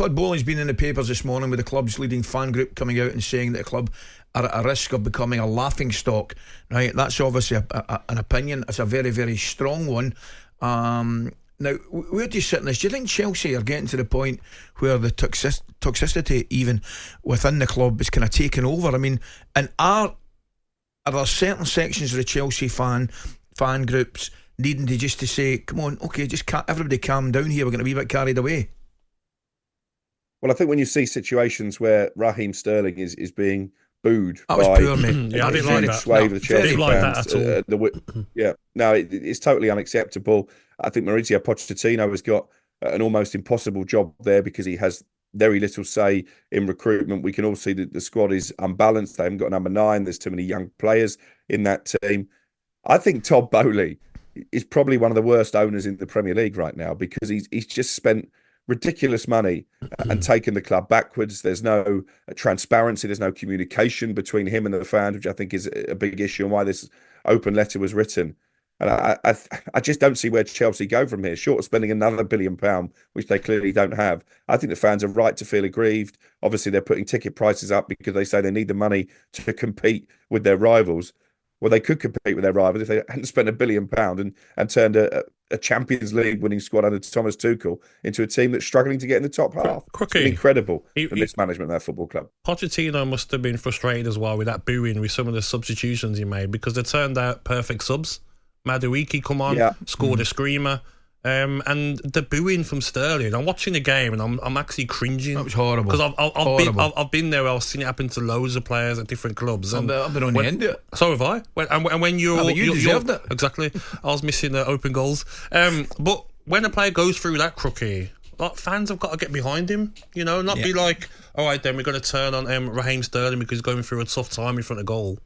Todd Boehly's been in the papers this morning with the club's leading fan group coming out and saying that the club are at a risk of becoming a laughing stock. Right, that's obviously an opinion. It's a very, very strong one. Now, where do you sit in this? Do you think Chelsea are getting to the point where the toxicity even within the club is kind of taken over? I mean, and are there certain sections of the Chelsea fan groups needing to just to say, come on, okay, just everybody calm down here, we're going to be a bit carried away? Well, I think when you see situations where Raheem Sterling is being booed that was by poor, mate. I didn't like that. swathe of the Chelsea fans, at all. It's totally unacceptable. I think Mauricio Pochettino has got an almost impossible job there because he has very little say in recruitment. We can all see that the squad is unbalanced. They haven't got a number 9. There's too many young players in that team. I think Todd Boehly is probably one of the worst owners in the Premier League right now because he's just spent ridiculous money and taken the club backwards. There's no transparency. There's no communication between him and the fans, which I think is a big issue and why this open letter was written. And I just don't see where Chelsea go from here, short of spending another £1 billion, which they clearly don't have. I think the fans are right to feel aggrieved. Obviously, they're putting ticket prices up because they say they need the money to compete with their rivals. Well, they could compete with their rivals if they hadn't spent £1 billion and turned a Champions League winning squad under Thomas Tuchel into a team that's struggling to get in the top half. It's incredible for mismanagement of their football club. Pochettino must have been frustrated as well with that booing with some of the substitutions he made because they turned out perfect subs. Madueke come on, scored a screamer. And the booing from Sterling, I'm watching the game and I'm actually cringing. That was horrible. Because I've been there. I've seen it happen to loads of players at different clubs. And I've been on the end of it. So have I. And when you deserved it. Exactly. I was missing the open goals. But when a player goes through that crookie, like fans have got to get behind him. You know, not be like, all right, then we're going to turn on Raheem Sterling because he's going through a tough time in front of goal.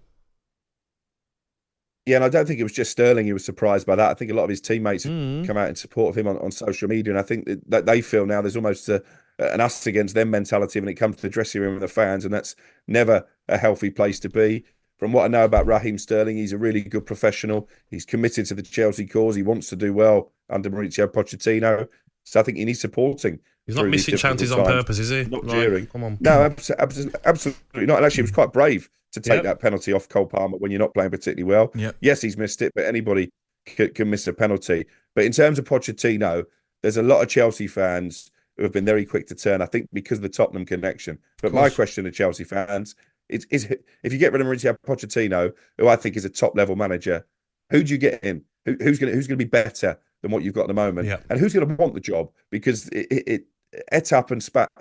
Yeah, and I don't think it was just Sterling who was surprised by that. I think a lot of his teammates have come out in support of him on social media, and I think that they feel now there's almost an us against them mentality when it comes to the dressing room and the fans, and that's never a healthy place to be. From what I know about Raheem Sterling, he's a really good professional. He's committed to the Chelsea cause. He wants to do well under Mauricio Pochettino. So I think he needs supporting. He's not missing chances on purpose, is he? Not jeering. Come on. No, absolutely not. And actually, it was quite brave to take that penalty off Cole Palmer when you're not playing particularly well. Yep. Yes, he's missed it, but anybody can miss a penalty. But in terms of Pochettino, there's a lot of Chelsea fans who have been very quick to turn, I think, because of the Tottenham connection. But my question to Chelsea fans is if you get rid of Mauricio Pochettino, who I think is a top-level manager, who do you get in? Who's going to be better than what you've got at the moment? Yeah. And who's going to want the job? Because it ate up and spat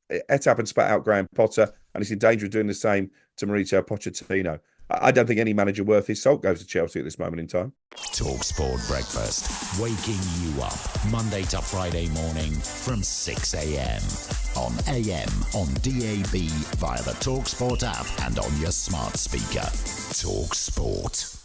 out Graham Potter, and he's in danger of doing the same to Mauricio Pochettino. I don't think any manager worth his salt goes to Chelsea at this moment in time. talkSPORT Breakfast, waking you up Monday to Friday morning from 6 a.m. on AM, on DAB, via the talkSPORT app and on your smart speaker. talkSPORT.